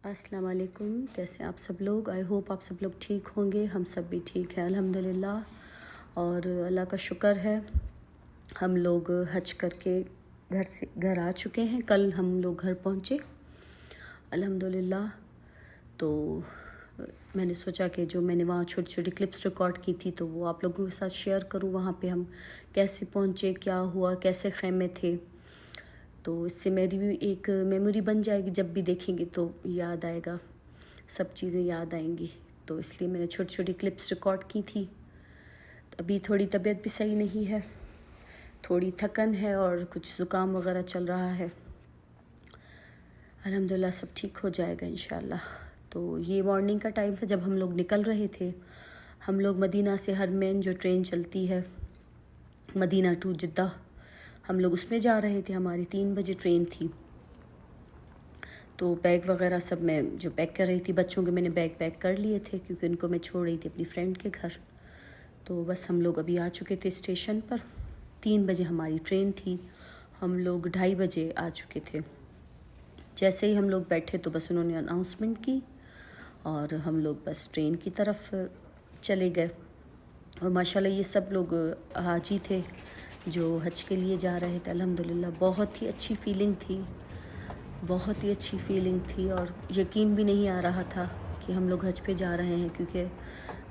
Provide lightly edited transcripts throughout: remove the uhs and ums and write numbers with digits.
अस्सलाम वालेकुम। कैसे आप सब लोग? आई होप आप सब लोग ठीक होंगे। हम सब भी ठीक हैं अल्हम्दुलिल्लाह। और अल्लाह का शुक्र है हम लोग हज करके घर आ चुके हैं। कल हम लोग घर पहुँचे अल्हम्दुलिल्लाह। तो मैंने सोचा कि जो मैंने वहाँ छोटी छोटी क्लिप्स रिकॉर्ड की थी तो वो आप लोगों के साथ शेयर करूँ। वहाँ पे हम कैसे पहुँचे, क्या हुआ, कैसे ख़ैमे थे। तो इससे मेरी भी एक मेमोरी बन जाएगी, जब भी देखेंगे तो याद आएगा, सब चीज़ें याद आएंगी। तो इसलिए मैंने छोटी छोटी क्लिप्स रिकॉर्ड की थी। तो अभी थोड़ी तबीयत भी सही नहीं है, थोड़ी थकन है और कुछ ज़ुकाम वगैरह चल रहा है। अल्हम्दुलिल्लाह सब ठीक हो जाएगा इंशाल्लाह। तो ये मॉर्निंग का टाइम था जब हम लोग निकल रहे थे। हम लोग मदीना से हरमैन जो ट्रेन चलती है मदीना टू जिद्दा, हम लोग उसमें जा रहे थे। हमारी 3 बजे ट्रेन थी। तो बैग वगैरह सब मैं जो पैक कर रही थी, बच्चों के मैंने बैग पैक कर लिए थे क्योंकि उनको मैं छोड़ रही थी अपनी फ्रेंड के घर। तो बस हम लोग अभी आ चुके थे स्टेशन पर। 3 बजे हमारी ट्रेन थी, हम लोग 2:30 बजे आ चुके थे। जैसे ही हम लोग बैठे तो बस उन्होंने अनाउंसमेंट की और हम लोग बस ट्रेन की तरफ चले गए। और माशाल्लाह ये सब लोग हाजी थे जो हज के लिए जा रहे थे। अल्हम्दुलिल्लाह बहुत ही अच्छी फीलिंग थी, बहुत ही अच्छी फीलिंग थी। और यकीन भी नहीं आ रहा था कि हम लोग हज पे जा रहे हैं, क्योंकि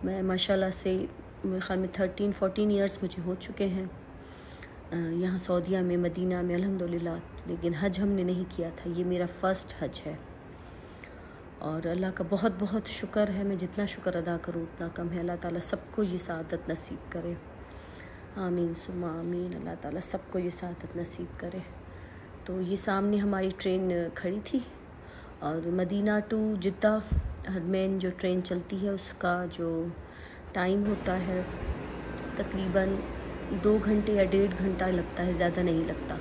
मैं माशाल्लाह से मेरे ख़्याल में 13-14 ईयर्स मुझे हो चुके हैं यहाँ सऊदीया में, मदीना में अल्हम्दुलिल्लाह। लेकिन हज हमने नहीं किया था, ये मेरा फ़र्स्ट हज है। और अल्लाह का बहुत बहुत शुक्र है, मैं जितना शुक्र अदा करूँ उतना कम है। अल्लाह ताला सबको ये सआदत नसीब करे, आमीन सुम्मा आमीन। अल्लाह ताला सबको ये सआदत नसीब करे। तो ये सामने हमारी ट्रेन खड़ी थी और मदीना टू जिद्दा हरमैन जो ट्रेन चलती है उसका जो टाइम होता है तकरीबन 2 घंटे या 1.5 घंटा लगता है, ज़्यादा नहीं लगता,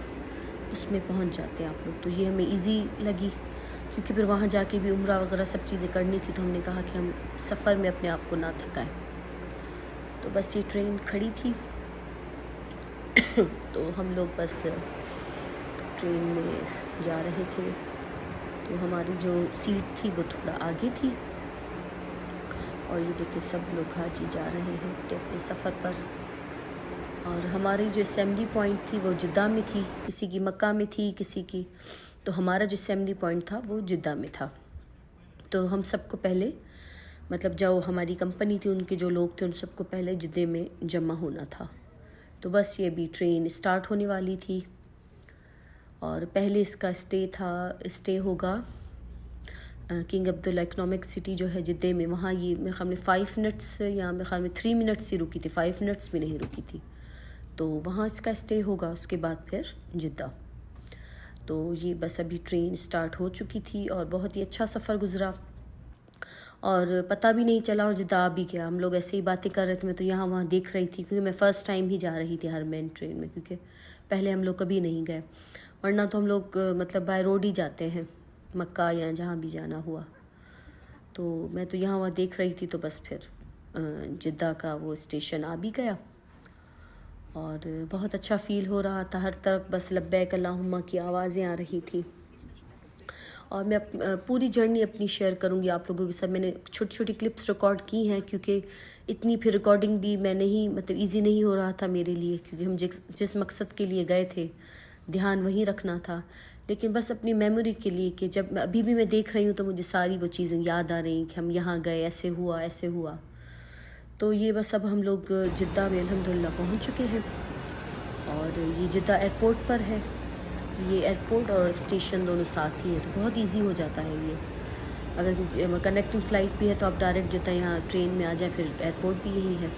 उसमें पहुंच जाते हैं आप लोग। तो ये हमें इजी लगी क्योंकि फिर वहाँ जाके भी उम्रा वगैरह सब चीज़ें करनी थी। तो हमने कहा कि हम सफ़र में अपने आप को ना थकाएं। तो बस ये ट्रेन खड़ी थी तो हम लोग बस ट्रेन में जा रहे थे। तो हमारी जो सीट थी वो थोड़ा आगे थी और ये देखिए सब लोग हाजी जा रहे हैं अपने सफ़र पर। और हमारी जो असेंबली पॉइंट थी वो जिद्दा में थी, किसी की मक्का में थी, किसी की। तो हमारा जो असेंबली पॉइंट था वो जिद्दा में था। तो हम सबको पहले मतलब जो हमारी कंपनी थी उनके जो लोग थे उन सबको पहले जिद्दे में जमा होना था। तो बस ये अभी ट्रेन स्टार्ट होने वाली थी और पहले इसका स्टे होगा किंग अब्दुल्ला इकनॉमिक सिटी जो है जिद्दे में। वहाँ ये मेरे ख्याल में 5 मिनट्स या मेरे ख्याल में 3 मिनट्स ही रुकी थी, 5 मिनट्स भी नहीं रुकी थी। तो वहाँ इसका स्टे होगा, उसके बाद फिर जिद्दा। तो ये बस अभी ट्रेन स्टार्ट हो चुकी थी और बहुत ही अच्छा सफ़र गुज़रा और पता भी नहीं चला और जिद्दा आ भी गया। हम लोग ऐसे ही बातें कर रहे थे, मैं तो यहाँ वहाँ देख रही थी क्योंकि मैं फ़र्स्ट टाइम ही जा रही थी हरमैन ट्रेन में, क्योंकि पहले हम लोग कभी नहीं गए। वरना तो हम लोग मतलब बाय रोड ही जाते हैं मक्का या जहाँ भी जाना हुआ। तो मैं तो यहाँ वहाँ देख रही थी। तो बस फिर जिद्दा का वो स्टेशन आ भी गया और बहुत अच्छा फ़ील हो रहा था। हर तरफ बस लब्बैक अल्लाहुम्मा की आवाज़ें आ रही थी। और मैं पूरी जर्नी अपनी शेयर करूँगी आप लोगों के साथ। मैंने छोटी छोटी क्लिप्स रिकॉर्ड की हैं क्योंकि इतनी फिर रिकॉर्डिंग भी मैं नहीं मतलब ईज़ी नहीं हो रहा था मेरे लिए, क्योंकि हम जिस मकसद के लिए गए थे ध्यान वहीं रखना था। लेकिन बस अपनी मेमोरी के लिए कि जब अभी भी मैं देख रही हूँ तो मुझे सारी वो चीज़ें याद आ रही कि हम यहाँ गए, ऐसे हुआ ऐसे हुआ। तो ये बस अब हम लोग जिद्दा में अल्हम्दुलिल्लाह पहुँच चुके हैं और ये जिद्दा एयरपोर्ट पर है। ये एयरपोर्ट और स्टेशन दोनों साथ ही है, तो बहुत इजी हो जाता है ये। अगर कनेक्टिंग फ़्लाइट भी है तो आप डायरेक्ट जिद्दा यहाँ ट्रेन में आ जाए, फिर एयरपोर्ट भी यही है।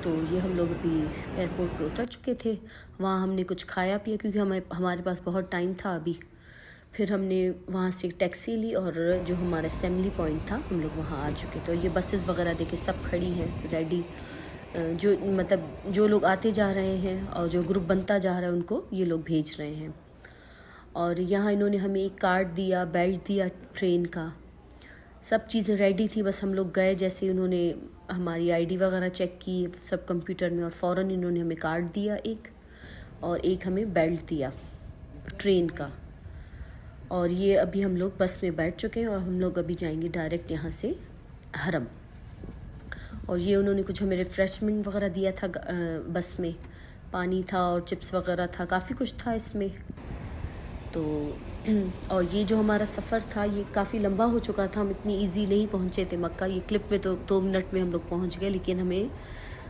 तो ये हम लोग अभी एयरपोर्ट पे उतर चुके थे। वहाँ हमने कुछ खाया पिया क्योंकि हमारे पास बहुत टाइम था अभी। फिर हमने वहाँ से टैक्सी ली और जो हमारा असेंबली पॉइंट था हम लोग वहाँ आ चुके। तो ये बसेस वगैरह देखे सब खड़ी हैं रेडी, जो मतलब जो लोग आते जा रहे हैं और जो ग्रुप बनता जा रहा है उनको ये लोग भेज रहे हैं। और यहाँ इन्होंने हमें एक कार्ड दिया, बेल्ट दिया ट्रेन का, सब चीज़ें रेडी थी। बस हम लोग गए, जैसे ही उन्होंने हमारी आईडी वगैरह चेक की सब कंप्यूटर में और फ़ौरन इन्होंने हमें कार्ड दिया एक, और एक हमें बेल्ट दिया ट्रेन का। और ये अभी हम लोग बस में बैठ चुके हैं और हम लोग अभी जाएंगे डायरेक्ट यहाँ से हरम। और ये उन्होंने कुछ हमें रिफ़्रेशमेंट वगैरह दिया था, बस में पानी था और चिप्स वगैरह था, काफ़ी कुछ था इसमें। तो और ये जो हमारा सफ़र था ये काफ़ी लंबा हो चुका था, हम इतनी इजी नहीं पहुँचे थे मक्का। ये क्लिप में तो 2 मिनट में हम लोग पहुँच गए, लेकिन हमें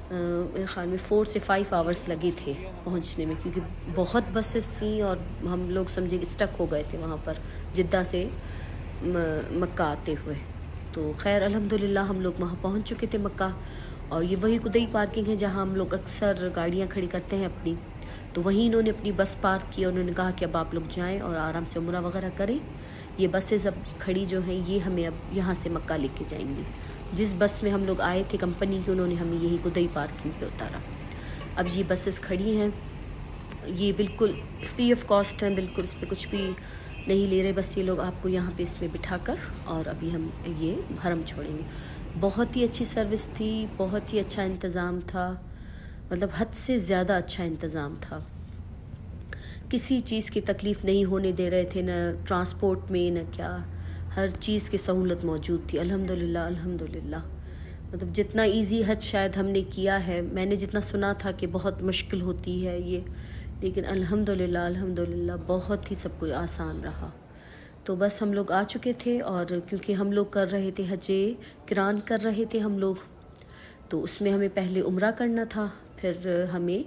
मेरे ख़्याल में 4 से 5 आवर्स लगे थे पहुँचने में, क्योंकि बहुत बसेस थी और हम लोग समझे स्टक हो गए थे वहाँ पर जिद्दा से मक्का आते हुए। तो खैर अल्हम्दुलिल्लाह हम लोग वहाँ पहुँच चुके थे मक्का। और ये वही कुदई पार्किंग है जहाँ हम लोग अक्सर गाड़ियाँ खड़ी करते हैं अपनी। तो वहीं इन्होंने अपनी बस पार्क की और उन्होंने कहा कि अब आप लोग जाएं और आराम से उम्रा वगैरह करें। ये बसेस अब खड़ी जो हैं ये हमें अब यहाँ से मक्का लेके जाएंगी। जिस बस में हम लोग आए थे कंपनी की, उन्होंने हमें यही कुदई पार्किंग पे उतारा। अब ये बसेस खड़ी हैं, ये बिल्कुल फ्री ऑफ कॉस्ट हैं, बिल्कुल इस पर कुछ भी नहीं ले रहे, बस ये लोग आपको यहाँ पे इसमें बिठा कर और अभी हम ये हरम छोड़ेंगे। बहुत ही अच्छी सर्विस थी, बहुत ही अच्छा इंतज़ाम था, मतलब हद से ज़्यादा अच्छा इंतज़ाम था। किसी चीज़ की तकलीफ़ नहीं होने दे रहे थे, न ट्रांसपोर्ट में न क्या, हर चीज़ की सहूलत मौजूद थी। अल्हम्दुलिल्लाह अल्हम्दुलिल्लाह। मतलब जितना इजी हज शायद हमने किया है, मैंने जितना सुना था कि बहुत मुश्किल होती है ये, लेकिन अल्हम्दुलिल्लाह अल्हम्दुलिल्लाह बहुत ही सब कुछ आसान रहा। तो बस हम लोग आ चुके थे और क्योंकि हम लोग कर रहे थे हजे किरान कर रहे थे हम लोग, तो उसमें हमें पहले उम्रा करना था, फिर हमें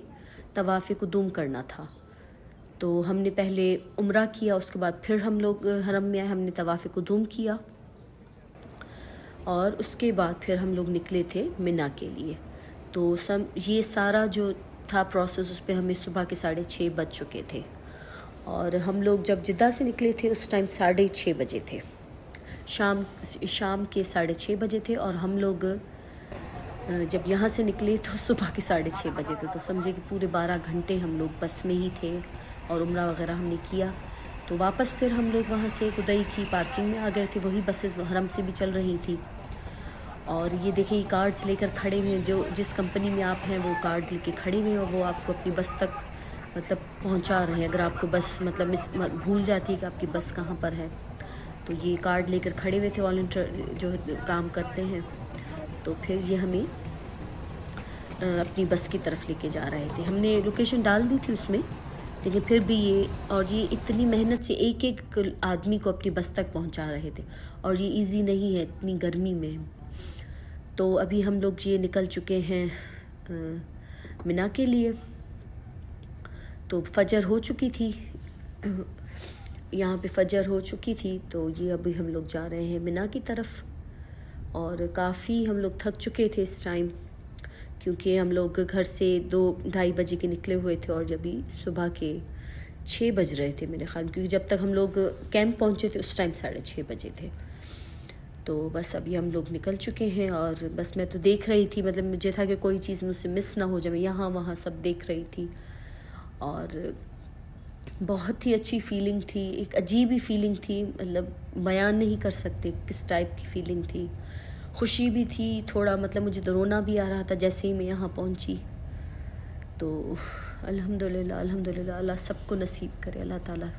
तवाफ़ कुदूम करना था। तो हमने पहले उम्रा किया, उसके बाद फिर हम लोग हरम में आए, हमने तवाफ़ कुदूम किया और उसके बाद फिर हम लोग निकले थे मिना के लिए। तो ये सारा जो था प्रोसेस, उस पर हमें सुबह के 6:30 बज चुके थे। और हम लोग जब जिद्दा से निकले थे उस टाइम 6:30 बजे थे, शाम के 6:30 बजे थे। और हम लोग जब यहाँ से निकले तो सुबह के 6:30 बजे थे। तो समझे कि पूरे 12 घंटे हम लोग बस में ही थे और उम्रा वगैरह हमने किया। तो वापस फिर हम लोग वहाँ से कुदई की पार्किंग में आ गए थे, वही बसेस हरम से भी चल रही थी। और ये देखिए कार्ड्स लेकर खड़े हुए हैं, जो जिस कंपनी में आप हैं वो कार्ड लेके खड़े हुए हैं और वो आपको अपनी बस तक मतलब पहुंचा रहे हैं। अगर आपको बस मतलब भूल जाती है कि आपकी बस कहाँ पर है, तो ये कार्ड लेकर खड़े हुए थे वॉलंटियर जो काम करते हैं। तो फिर ये हमें अपनी बस की तरफ लेके जा रहे थे। हमने लोकेशन डाल दी थी उसमें, लेकिन फिर भी ये इतनी मेहनत से एक एक आदमी को अपनी बस तक पहुंचा रहे थे। और ये इजी नहीं है इतनी गर्मी में। तो अभी हम लोग ये निकल चुके हैं मिना के लिए। तो फजर हो चुकी थी, यहाँ पे फजर हो चुकी थी। तो ये अभी हम लोग जा रहे हैं मिना की तरफ। और काफ़ी हम लोग थक चुके थे इस टाइम, क्योंकि हम लोग घर से 2-2:30 बजे के निकले हुए थे और जब भी सुबह के 6 बज रहे थे मेरे ख्याल, क्योंकि जब तक हम लोग कैंप पहुँचे थे उस टाइम 6:30 बजे थे। तो बस अभी हम लोग निकल चुके हैं। और बस मैं तो देख रही थी, मतलब मुझे था कि कोई चीज़ मुझसे मिस ना हो जाए, मैं यहाँ वहाँ सब देख रही थी। और बहुत ही अच्छी फीलिंग थी, एक अजीब ही फीलिंग थी, मतलब बयान नहीं कर सकते किस टाइप की फीलिंग थी। खुशी भी थी थोड़ा, मतलब मुझे तो रोना भी आ रहा था जैसे ही मैं यहाँ पहुँची। तो अल्हम्दुलिल्लाह अल्हम्दुलिल्लाह, अल्लाह सबको नसीब करे अल्लाह ताला।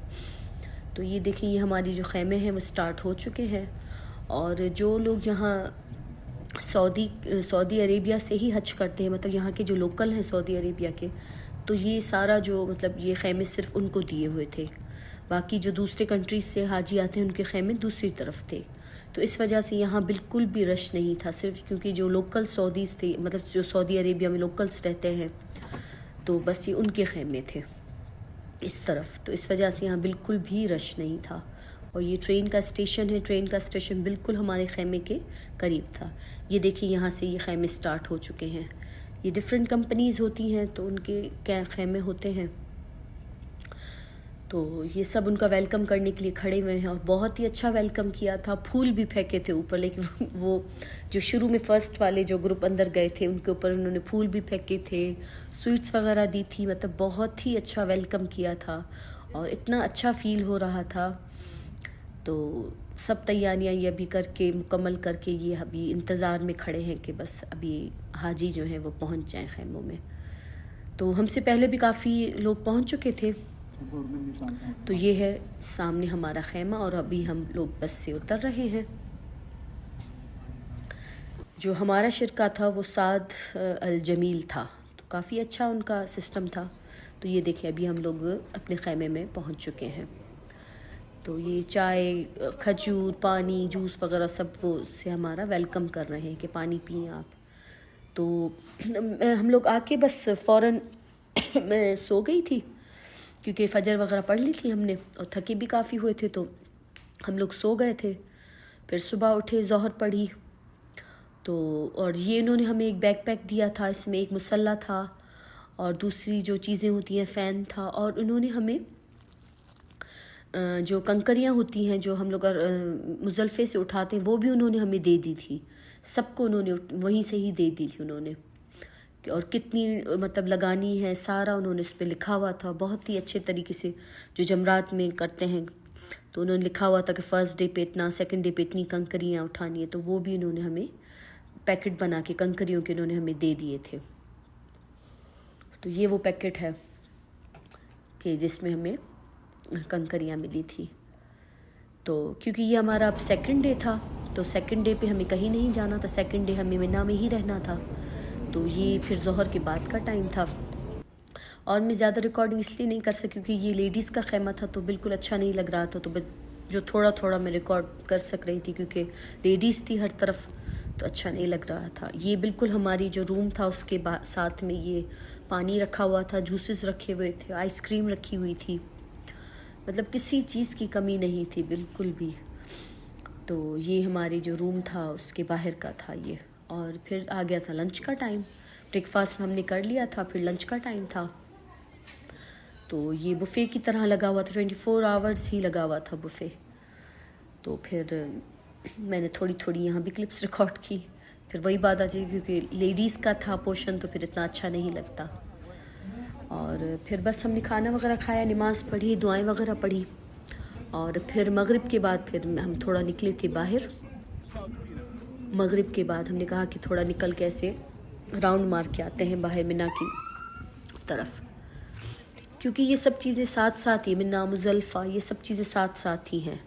तो ये देखिए, ये हमारी जो ख़ैमे हैं वो स्टार्ट हो चुके हैं। और जो लोग यहाँ सऊदी अरेबिया से ही हज करते हैं, मतलब यहाँ के जो लोकल हैं सऊदी अरेबिया के, तो ये सारा जो मतलब ये ख़ैमे सिर्फ़ उनको दिए हुए थे। बाकी जो दूसरे कंट्रीज़ से हाजी आते हैं उनके ख़ैमे दूसरी तरफ थे। तो इस वजह से यहाँ बिल्कुल भी रश नहीं था, सिर्फ क्योंकि जो लोकल सऊदीज़ थे, मतलब जो सऊदी अरेबिया में लोकल्स रहते हैं, तो बस ये उनके ख़ैमे थे इस तरफ। तो इस वजह से यहाँ बिल्कुल भी रश नहीं था। और ये ट्रेन का स्टेशन है, ट्रेन का स्टेशन बिल्कुल हमारे ख़ैमे के करीब था। ये देखिए, यहाँ से ये ख़ैमे स्टार्ट हो चुके हैं। ये डिफरेंट कंपनीज़ होती हैं तो उनके क्या ख़ैमे होते हैं। तो ये सब उनका वेलकम करने के लिए खड़े हुए हैं और बहुत ही अच्छा वेलकम किया था। फूल भी फेंके थे ऊपर, लेकिन वो जो शुरू में फ़र्स्ट वाले जो ग्रुप अंदर गए थे उनके ऊपर उन्होंने फूल भी फेंके थे, स्वीट्स वगैरह दी थी, मतलब बहुत ही अच्छा वेलकम किया था और इतना अच्छा फ़ील हो रहा था। तो सब तैयारियां ये अभी करके मुकम्मल करके ये अभी इंतज़ार में खड़े हैं कि बस अभी हाजी जो हैं वो पहुंच जाएं ख़ैमों में। तो हमसे पहले भी काफ़ी लोग पहुंच चुके थे, तो ये है सामने हमारा खैमा और अभी हम लोग बस से उतर रहे हैं। जो हमारा शिरका था वो साद अल जमील था, तो काफ़ी अच्छा उनका सिस्टम था। तो ये देखिए अभी हम लोग अपने खैमे में पहुंच चुके हैं। तो ये चाय, खजूर, पानी, जूस वगैरह सब वो से हमारा वेलकम कर रहे हैं कि पानी पिए आप। तो हम लोग आके बस फ़ौरन मैं सो गई थी क्योंकि फ़जर वगैरह पढ़ ली थी हमने और थके भी काफ़ी हुए थे, तो हम लोग सो गए थे। फिर सुबह उठे, ज़ोहर पढ़ी। तो और ये इन्होंने हमें एक बैकपैक दिया था, इसमें एक मुसल्ला था और दूसरी जो चीज़ें होती हैं फ़ैन था, और उन्होंने हमें जो कंकरियाँ होती हैं जो हम लोग मुज़ल्फ़े से उठाते हैं वो भी उन्होंने हमें दे दी थी। सबको उन्होंने वहीं से ही दे दी थी उन्होंने, और कितनी मतलब लगानी है सारा उन्होंने उस पर लिखा हुआ था बहुत ही अच्छे तरीके से। जो जमरात में करते हैं तो उन्होंने लिखा हुआ था कि फ़र्स्ट डे पे इतना, सेकंड डे पे इतनी कंकरियाँ उठानी है, तो वो भी उन्होंने हमें पैकेट बना के कंकरियों के उन्होंने हमें दे दिए थे। तो ये वो पैकेट है कि जिसमें हमें कंकरियाँ मिली थी। तो क्योंकि ये हमारा अब सेकंड डे था, तो सेकंड डे पे हमें कहीं नहीं जाना था, सेकंड डे हमें मिना में ही रहना था। तो ये फिर ज़ोहर के बाद का टाइम था और मैं ज़्यादा रिकॉर्डिंग इसलिए नहीं कर सकी क्योंकि ये लेडीज़ का खैमा था तो बिल्कुल अच्छा नहीं लग रहा था। तो जो थोड़ा थोड़ा मैं रिकॉर्ड कर सक रही थी क्योंकि लेडीज़ थी हर तरफ, तो अच्छा नहीं लग रहा था। ये बिल्कुल हमारी जो रूम था उसके साथ में ये पानी रखा हुआ था, जूसेस रखे हुए थे, आइसक्रीम रखी हुई थी, मतलब किसी चीज़ की कमी नहीं थी बिल्कुल भी। तो ये हमारी जो रूम था उसके बाहर का था ये। और फिर आ गया था लंच का टाइम, ब्रेकफास्ट में हमने कर लिया था, फिर लंच का टाइम था। तो ये बुफ़े की तरह लगा हुआ था, 24 आवर्स ही लगा हुआ था बुफ़े। तो फिर मैंने थोड़ी थोड़ी यहाँ भी क्लिप्स रिकॉर्ड की। फिर वही बात आ जाएगी क्योंकि लेडीज़ का था पोर्शन तो फिर इतना अच्छा नहीं लगता। और फिर बस हमने खाना वगैरह खाया, नमाज़ पढ़ी, दुआएं वगैरह पढ़ी, और फिर मगरिब के बाद फिर हम थोड़ा निकले थे बाहर। मगरिब के बाद हमने कहा कि थोड़ा निकल के ऐसे राउंड मार के आते हैं बाहर मिना की तरफ, क्योंकि ये सब चीज़ें साथ साथ ही, मिना, मुज़ल्फ़ा, ये सब चीज़ें साथ साथ ही हैं।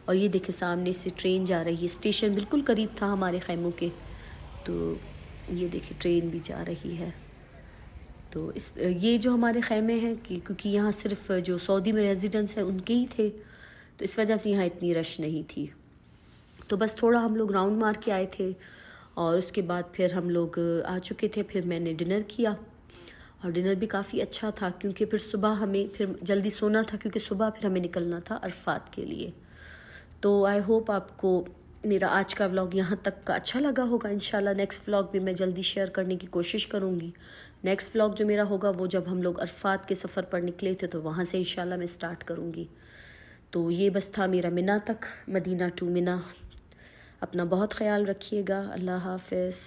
और ये देखे सामने से ट्रेन जा रही है, स्टेशन बिल्कुल करीब था हमारे खैमों के। तो ये देखिए ट्रेन भी जा रही है। तो ये जो हमारे खैमे हैं कि क्योंकि यहाँ सिर्फ जो सऊदी में रेजिडेंट्स हैं उनके ही थे, तो इस वजह से यहाँ इतनी रश नहीं थी। तो बस थोड़ा हम लोग राउंड मार के आए थे और उसके बाद फिर हम लोग आ चुके थे। फिर मैंने डिनर किया और डिनर भी काफ़ी अच्छा था क्योंकि फिर सुबह हमें फिर जल्दी सोना था क्योंकि सुबह फिर हमें निकलना था अरफात के लिए। तो आई होप आपको मेरा आज का व्लॉग यहाँ तक का अच्छा लगा होगा। इंशाल्लाह नेक्स्ट व्लॉग भी मैं जल्दी शेयर करने की कोशिश करूँगी। नेक्स्ट व्लॉग जो मेरा होगा वो जब हम लोग अरफात के सफ़र पर निकले थे तो वहाँ से इंशाल्लाह मैं स्टार्ट करूँगी। तो ये बस था मेरा मिना तक, मदीना टू मिना। अपना बहुत ख्याल रखिएगा। अल्लाह हाफ़िज़।